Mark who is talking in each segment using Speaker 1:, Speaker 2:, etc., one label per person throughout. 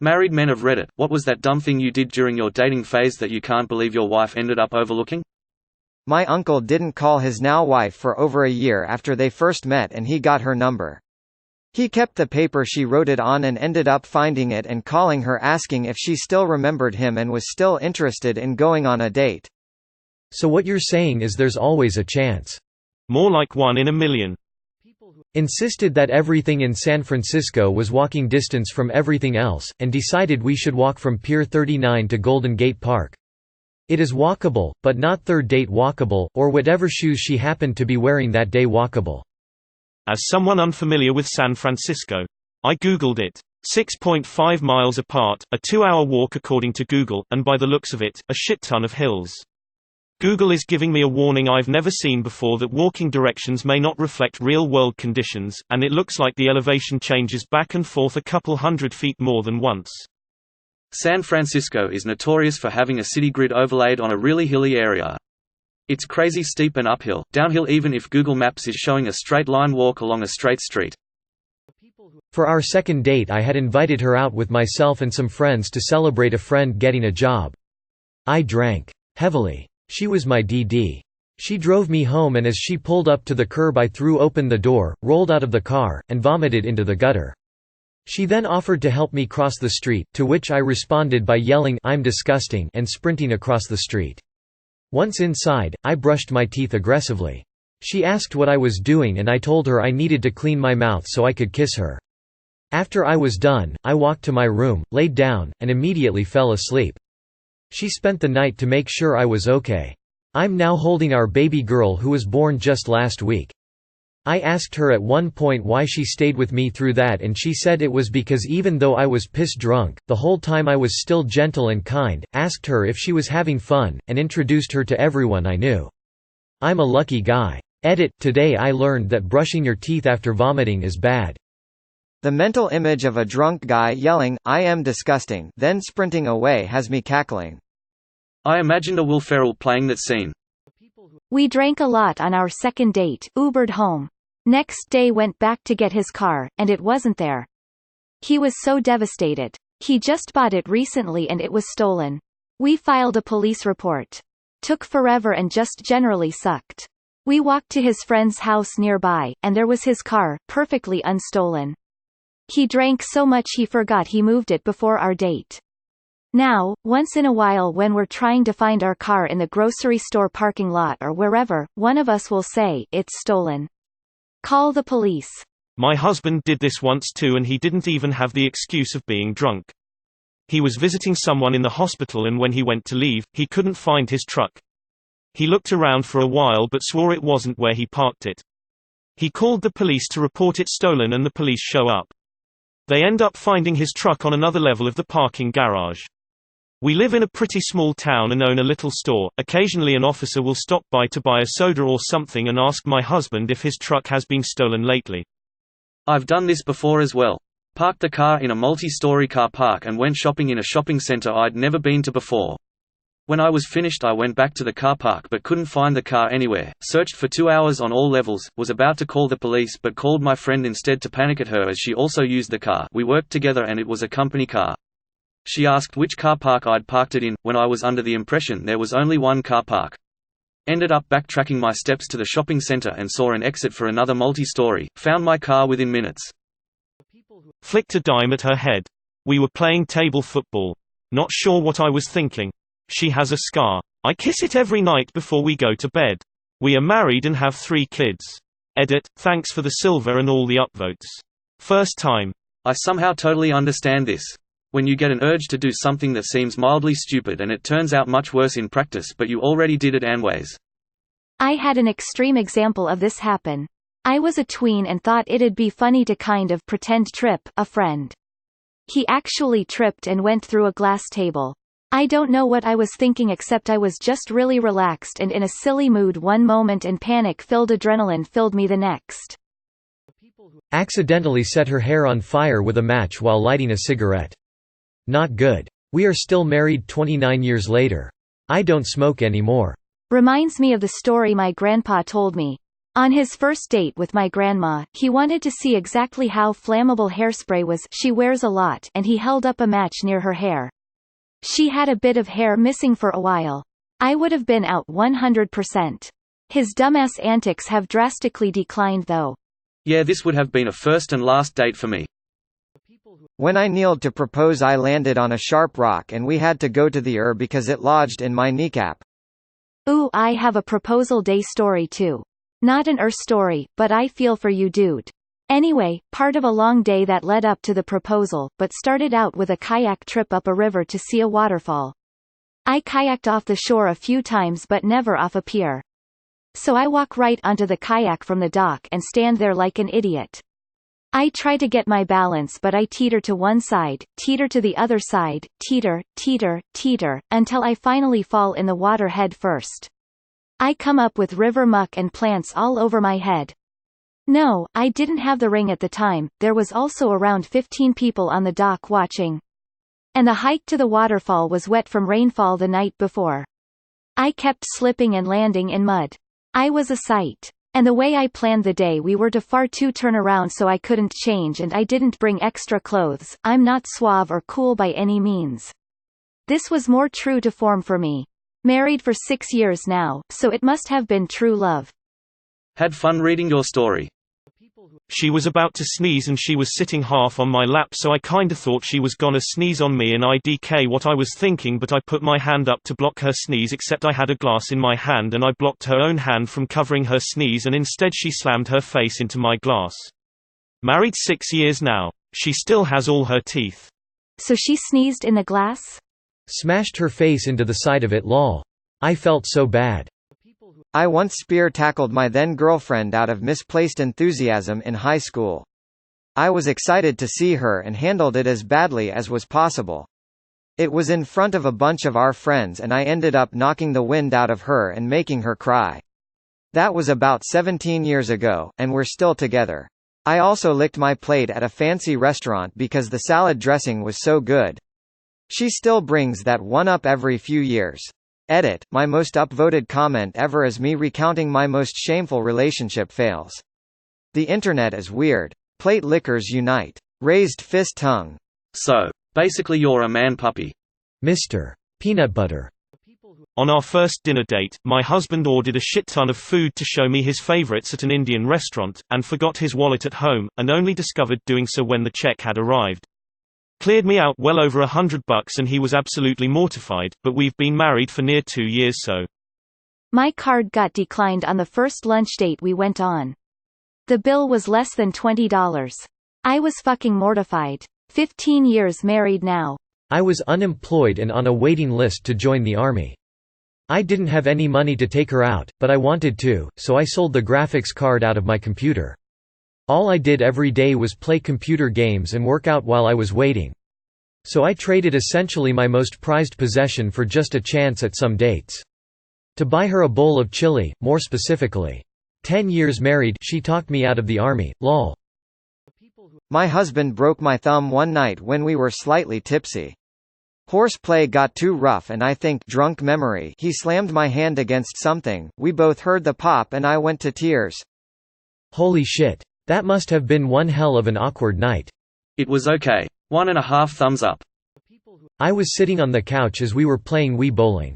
Speaker 1: Married men of Reddit, what was that dumb thing you did during your dating phase that you can't believe your wife ended up overlooking?
Speaker 2: My uncle didn't call his now wife for over a year after they first met and he got her number. He kept the paper she wrote it on and ended up finding it and calling her asking if she still remembered him and was still interested in going on a date.
Speaker 3: So what you're saying is there's always a chance.
Speaker 4: More like 1 in a million.
Speaker 3: Insisted that everything in San Francisco was walking distance from everything else, and decided we should walk from Pier 39 to Golden Gate Park. It is walkable, but not third date walkable, or whatever shoes she happened to be wearing that day walkable.
Speaker 4: As someone unfamiliar with San Francisco, I googled it. 6.5 miles apart, a 2-hour walk according to Google, and by the looks of it, a shit ton of hills. Google is giving me a warning I've never seen before that walking directions may not reflect real-world conditions, and it looks like the elevation changes back and forth a couple hundred feet more than once.
Speaker 1: San Francisco is notorious for having a city grid overlaid on a really hilly area. It's crazy steep and uphill, downhill even if Google Maps is showing a straight line walk along a straight street.
Speaker 3: For our second date I had invited her out with myself and some friends to celebrate a friend getting a job. I drank heavily. She was my DD. She drove me home and as she pulled up to the curb I threw open the door, rolled out of the car, and vomited into the gutter. She then offered to help me cross the street, to which I responded by yelling "I'm disgusting" and sprinting across the street. Once inside, I brushed my teeth aggressively. She asked what I was doing and I told her I needed to clean my mouth so I could kiss her. After I was done, I walked to my room, laid down, and immediately fell asleep. She spent the night to make sure I was okay. I'm now holding our baby girl who was born just last week. I asked her at one point why she stayed with me through that and she said it was because even though I was piss drunk, the whole time I was still gentle and kind, asked her if she was having fun, and introduced her to everyone I knew. I'm a lucky guy. Today I learned that brushing your teeth after vomiting is bad.
Speaker 2: The mental image of a drunk guy yelling, "I am disgusting," then sprinting away has me cackling.
Speaker 1: I imagined a Will Ferrell playing that scene.
Speaker 5: We drank a lot on our second date, Ubered home. Next day went back to get his car, and it wasn't there. He was so devastated. He just bought it recently and it was stolen. We filed a police report. Took forever and just generally sucked. We walked to his friend's house nearby, and there was his car, perfectly unstolen. He drank so much he forgot he moved it before our date. Now, once in a while when we're trying to find our car in the grocery store parking lot or wherever, one of us will say, "It's stolen. Call the police."
Speaker 4: My husband did this once too and he didn't even have the excuse of being drunk. He was visiting someone in the hospital and when he went to leave, he couldn't find his truck. He looked around for a while but swore it wasn't where he parked it. He called the police to report it stolen and the police show up. They end up finding his truck on another level of the parking garage. We live in a pretty small town and own a little store. Occasionally an officer will stop by to buy a soda or something and ask my husband if his truck has been stolen lately.
Speaker 1: I've done this before as well. Parked the car in a multi-story car park and went shopping in a shopping center I'd never been to before. When I was finished I went back to the car park but couldn't find the car anywhere, searched for 2 hours on all levels, was about to call the police but called my friend instead to panic at her as she also used the car. We worked together and it was a company car. She asked which car park I'd parked it in, when I was under the impression there was only one car park. Ended up backtracking my steps to the shopping center and saw an exit for another multi-story, found my car within minutes.
Speaker 4: Flicked a dime at her head. We were playing table football. Not sure what I was thinking. She has a scar. I kiss it every night before we go to bed. We are married and have 3 kids. Thanks for the silver and all the upvotes. First time.
Speaker 1: I somehow totally understand this. When you get an urge to do something that seems mildly stupid and it turns out much worse in practice but you already did it anyways.
Speaker 5: I had an extreme example of this happen. I was a tween and thought it'd be funny to kind of pretend trip a friend. He actually tripped and went through a glass table. I don't know what I was thinking except I was just really relaxed and in a silly mood one moment and panic-filled adrenaline filled me the next.
Speaker 3: Accidentally set her hair on fire with a match while lighting a cigarette. Not good. We are still married 29 years later. I don't smoke anymore.
Speaker 5: Reminds me of the story my grandpa told me. On his first date with my grandma, he wanted to see exactly how flammable hairspray was. She wears a lot, and he held up a match near her hair. She had a bit of hair missing for a while. I would have been out 100%. His dumbass antics have drastically declined though.
Speaker 1: Yeah, this would have been a first and last date for me.
Speaker 2: When I kneeled to propose, I landed on a sharp rock and we had to go to the because it lodged in my kneecap.
Speaker 5: Ooh, I have a proposal day story too. Not an story, but I feel for you, dude. Anyway, part of a long day that led up to the proposal, but started out with a kayak trip up a river to see a waterfall. I kayaked off the shore a few times but never off a pier. So I walk right onto the kayak from the dock and stand there like an idiot. I try to get my balance, but I teeter to one side, teeter to the other side, teeter, teeter, teeter, until I finally fall in the water head first. I come up with river muck and plants all over my head. No, I didn't have the ring at the time. There was also around 15 people on the dock watching. And the hike to the waterfall was wet from rainfall the night before. I kept slipping and landing in mud. I was a sight. And the way I planned the day, we were too far to turn around, so I couldn't change and I didn't bring extra clothes. I'm not suave or cool by any means. This was more true to form for me. Married for 6 years now, so it must have been true love.
Speaker 1: Had fun reading your story.
Speaker 4: She was about to sneeze and she was sitting half on my lap, so I kinda thought she was gonna sneeze on me and IDK what I was thinking, but I put my hand up to block her sneeze, except I had a glass in my hand and I blocked her own hand from covering her sneeze, and instead she slammed her face into my glass. Married 6 years now. She still has all her teeth.
Speaker 5: So she sneezed in the glass?
Speaker 3: Smashed her face into the side of it, lol. I felt so bad.
Speaker 2: I once spear-tackled my then-girlfriend out of misplaced enthusiasm in high school. I was excited to see her and handled it as badly as was possible. It was in front of a bunch of our friends and I ended up knocking the wind out of her and making her cry. That was about 17 years ago, and we're still together. I also licked my plate at a fancy restaurant because the salad dressing was so good. She still brings that one up every few years. Edit, my most upvoted comment ever is me recounting my most shameful relationship fails. The internet is weird. Plate lickers unite. Raised fist tongue.
Speaker 1: So, basically you're a man puppy.
Speaker 3: Mr. Peanut Butter.
Speaker 4: On our first dinner date, my husband ordered a shit ton of food to show me his favorites at an Indian restaurant, and forgot his wallet at home, and only discovered doing so when the check had arrived. Cleared me out well over $100 and he was absolutely mortified, but we've been married for near 2 years, so.
Speaker 5: My card got declined on the first lunch date we went on. The bill was less than $20. I was fucking mortified. 15 years married now.
Speaker 3: I was unemployed and on a waiting list to join the army. I didn't have any money to take her out, but I wanted to, so I sold the graphics card out of my computer. All I did every day was play computer games and work out while I was waiting. So I traded essentially my most prized possession for just a chance at some dates. To buy her a bowl of chili, more specifically. 10 years married, she talked me out of the army, lol.
Speaker 2: My husband broke my thumb one night when we were slightly tipsy. Horseplay got too rough and I think drunk memory he slammed my hand against something, we both heard the pop and I went to tears.
Speaker 3: Holy shit. That must have been one hell of an awkward night.
Speaker 1: It was okay. 1.5 thumbs up.
Speaker 3: I was sitting on the couch as we were playing Wii bowling.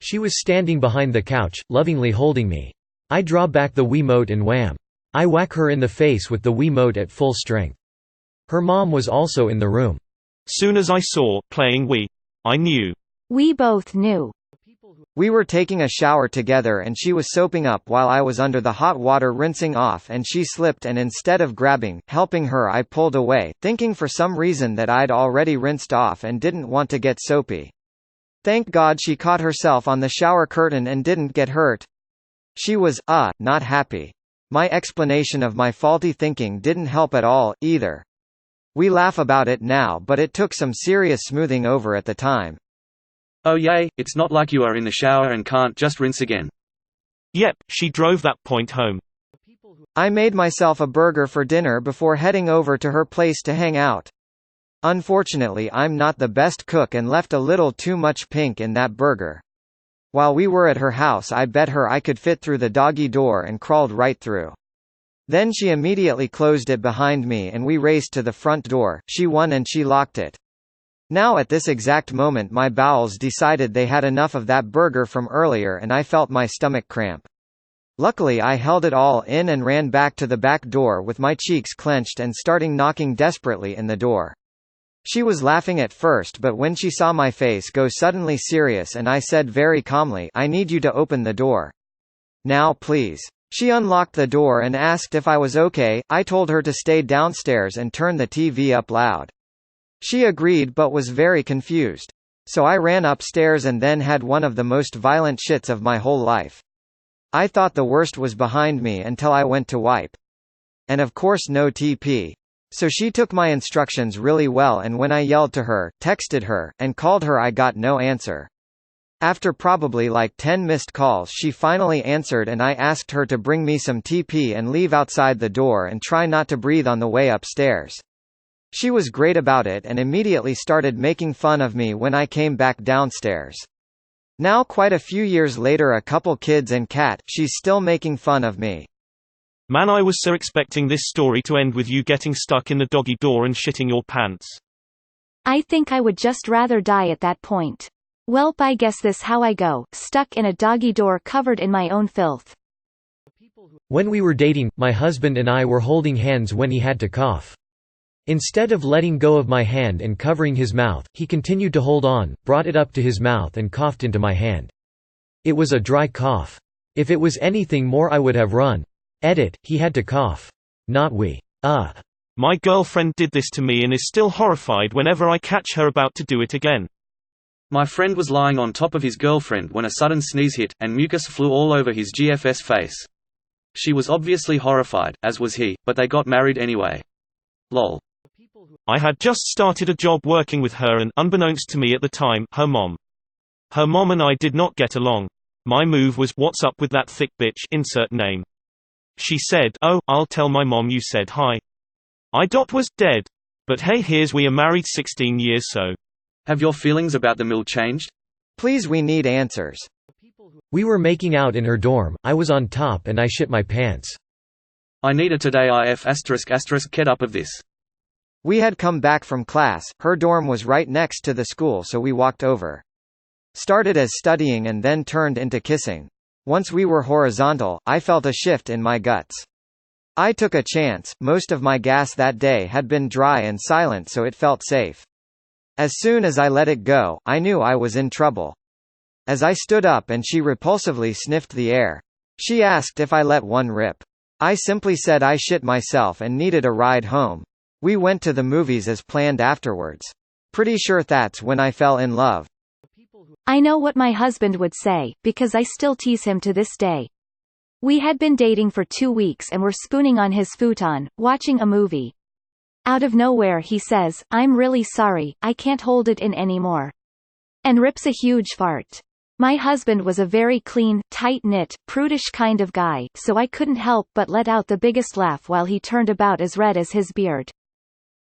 Speaker 3: She was standing behind the couch, lovingly holding me. I draw back the Wiimote and wham! I whack her in the face with the Wiimote at full strength. Her mom was also in the room.
Speaker 4: Soon as I saw playing Wii, I knew.
Speaker 5: We both knew.
Speaker 2: We were taking a shower together and she was soaping up while I was under the hot water rinsing off, and she slipped and instead of helping her, I pulled away, thinking for some reason that I'd already rinsed off and didn't want to get soapy. Thank God she caught herself on the shower curtain and didn't get hurt. She was, not happy. My explanation of my faulty thinking didn't help at all, either. We laugh about it now, but it took some serious smoothing over at the time.
Speaker 1: Oh yay, it's not like you are in the shower and can't just rinse again.
Speaker 4: Yep, she drove that point home.
Speaker 2: I made myself a burger for dinner before heading over to her place to hang out. Unfortunately, I'm not the best cook and left a little too much pink in that burger. While we were at her house, I bet her I could fit through the doggy door and crawled right through. Then she immediately closed it behind me and we raced to the front door. She won and she locked it. Now at this exact moment my bowels decided they had enough of that burger from earlier and I felt my stomach cramp. Luckily I held it all in and ran back to the back door with my cheeks clenched and starting knocking desperately in the door. She was laughing at first, but when she saw my face go suddenly serious and I said very calmly, "I need you to open the door. Now please." She unlocked the door and asked if I was okay. I told her to stay downstairs and turn the TV up loud. She agreed but was very confused. So I ran upstairs and then had one of the most violent shits of my whole life. I thought the worst was behind me until I went to wipe. And of course no TP. So she took my instructions really well, and when I yelled to her, texted her, and called her I got no answer. After probably like 10 missed calls she finally answered and I asked her to bring me some TP and leave outside the door and try not to breathe on the way upstairs. She was great about it and immediately started making fun of me when I came back downstairs. Now quite a few years later, a couple kids and cat, she's still making fun of me.
Speaker 4: Man, I was so expecting this story to end with you getting stuck in the doggy door and shitting your pants.
Speaker 5: I think I would just rather die at that point. Welp, I guess this how I go, stuck in a doggy door covered in my own filth.
Speaker 3: When we were dating, my husband and I were holding hands when he had to cough. Instead of letting go of my hand and covering his mouth, he continued to hold on, brought it up to his mouth and coughed into my hand. It was a dry cough. If it was anything more I would have run. Edit, he had to cough. Not we.
Speaker 4: My girlfriend did this to me and is still horrified whenever I catch her about to do it again.
Speaker 1: My friend was lying on top of his girlfriend when a sudden sneeze hit, and mucus flew all over his GF's face. She was obviously horrified, as was he, but they got married anyway. Lol.
Speaker 4: I had just started a job working with her and, unbeknownst to me at the time, her mom. Her mom and I did not get along. My move was, "What's up with that thick bitch, insert name." She said, "Oh, I'll tell my mom you said hi." I was dead. But hey, here's we are married 16 years so.
Speaker 1: Have your feelings about the mill changed?
Speaker 2: Please, we need answers.
Speaker 3: We were making out in her dorm, I was on top and I shit my pants.
Speaker 1: I need a today if *** get up of this.
Speaker 2: We had come back from class, her dorm was right next to the school so we walked over. Started as studying and then turned into kissing. Once we were horizontal, I felt a shift in my guts. I took a chance, most of my gas that day had been dry and silent so it felt safe. As soon as I let it go, I knew I was in trouble. As I stood up and she repulsively sniffed the air. She asked if I let one rip. I simply said I shit myself and needed a ride home. We went to the movies as planned afterwards. Pretty sure that's when I fell in love.
Speaker 5: I know what my husband would say, because I still tease him to this day. We had been dating for 2 weeks and were spooning on his futon, watching a movie. Out of nowhere he says, "I'm really sorry, I can't hold it in anymore." And rips a huge fart. My husband was a very clean, tight-knit, prudish kind of guy, so I couldn't help but let out the biggest laugh while he turned about as red as his beard.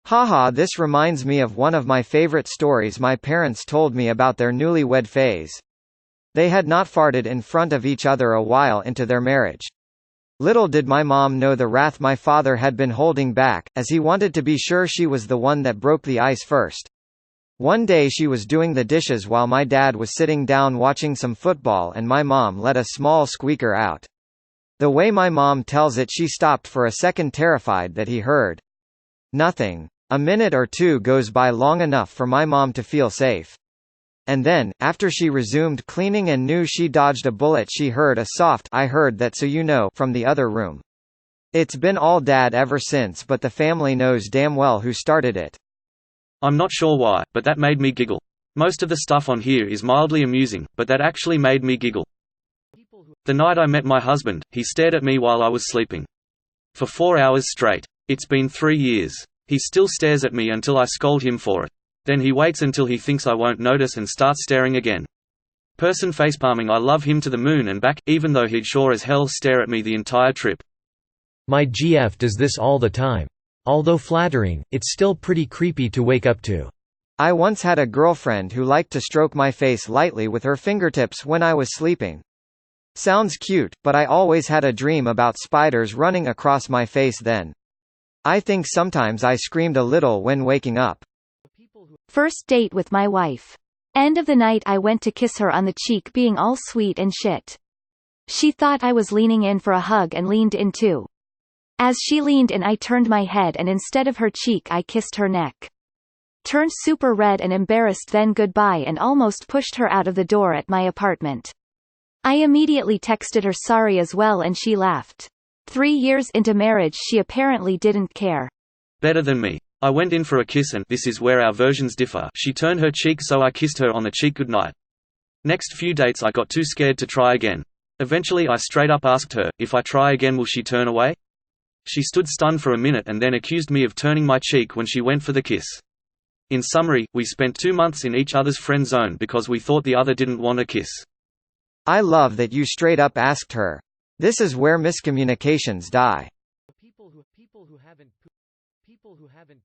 Speaker 2: Haha, this reminds me of one of my favorite stories my parents told me about their newlywed phase. They had not farted in front of each other a while into their marriage. Little did my mom know the wrath my father had been holding back, as he wanted to be sure she was the one that broke the ice first. One day she was doing the dishes while my dad was sitting down watching some football and my mom let a small squeaker out. The way my mom tells it, she stopped for a second, terrified that he heard nothing. A minute or two goes by, long enough for my mom to feel safe. And then, after she resumed cleaning and knew she dodged a bullet, she heard a soft "I heard that, so you know" from the other room. It's been all dad ever since, but the family knows damn well who started it.
Speaker 1: I'm not sure why, but that made me giggle. Most of the stuff on here is mildly amusing, but that actually made me giggle. The night I met my husband, he stared at me while I was sleeping. For 4 hours straight. It's been 3 years. He still stares at me until I scold him for it. Then he waits until he thinks I won't notice and starts staring again. Person facepalming, I love him to the moon and back, even though he'd sure as hell stare at me the entire trip.
Speaker 3: My GF does this all the time. Although flattering, it's still pretty creepy to wake up to.
Speaker 2: I once had a girlfriend who liked to stroke my face lightly with her fingertips when I was sleeping. Sounds cute, but I always had a dream about spiders running across my face then. I think sometimes I screamed a little when waking up.
Speaker 5: First date with my wife. End of the night I went to kiss her on the cheek being all sweet and shit. She thought I was leaning in for a hug and leaned in too. As she leaned in I turned my head and instead of her cheek I kissed her neck. Turned super red and embarrassed then goodbye and almost pushed her out of the door at my apartment. I immediately texted her sorry as well and she laughed. 3 years into marriage she apparently didn't care.
Speaker 1: Better than me. I went in for a kiss and this is where our versions differ. She turned her cheek so I kissed her on the cheek goodnight. Next few dates I got too scared to try again. Eventually I straight up asked her, if I try again will she turn away? She stood stunned for a minute and then accused me of turning my cheek when she went for the kiss. In summary, we spent 2 months in each other's friend zone because we thought the other didn't want a kiss.
Speaker 2: I love that you straight up asked her. This is where miscommunications die. People who haven't